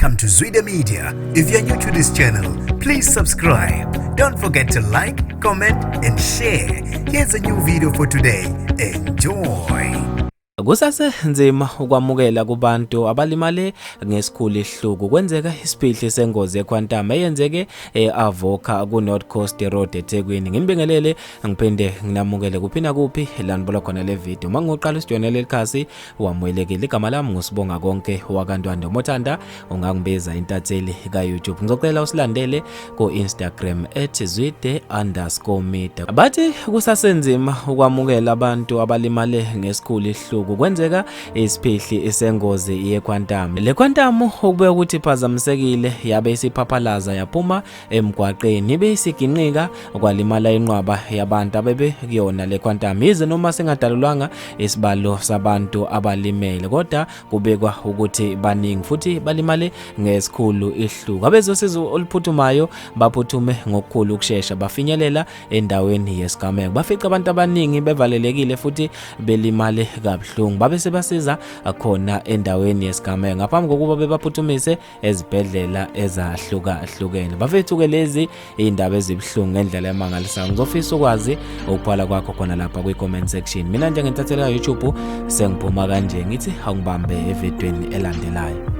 Welcome to Zwida Media. If you're new to this channel, please subscribe. Don't forget to like, comment, and share. Here's a new video for today. Enjoy. Kusasenzima ukwamukela kubantu abalimale ngesikhulu ihluku kwenzeka isiphihle sengozi equantum eyenzeke eAvoca ku North Coast Road eThekwini. Ngimbingelele ngiphinde nginamukele kuphina kuphi lanibona khona le video. Mangiqala isijonele lekhasi wamwelekile igama lami ngusibonga konke wakantwanda umothanda ungangibiza intatheli ka YouTube. Ngizocela usilandele ku Instagram @zwide_media. Bathi kusasenzima ukwamukela abantu abalimale ngesikhulu ihluku kwenzeka isiphihli isengozi yequantum. Le quantum ukube ukuthi phazamisekile yabe isiphaphalaza yaphuma emgwaqeni ibe isiginqika kwalimala inqwaba yabantu abebe kuyona le quantum. Yize noma singadalulwanga isibalo sabantu abalimele kodwa kubekwa ukuthi baningi futhi balimale ngesikhulu ihluku. Abezosizo oluphuthumayo baphuthume ngokukhulu ukusheshsha bafinyelela endaweni yesigameko. Bafica abantu abaningi bevalelekile futhi belimale kabuhlungu. Babe sebasiza khona endaweni yesigameko ngaphambi kokuba bebaphuthumise ezibhedlela ezahlukahlukene. Bafethu ke lezi indaba ezibhlungu ngendlela emangalisayo. Ngizofisa ukwazi ukuphala kwakho khona lapha kwi comment section. Mina nje ngentathela YouTube sengiphuma kanje ngithi awungibambe evidweni elandelayo.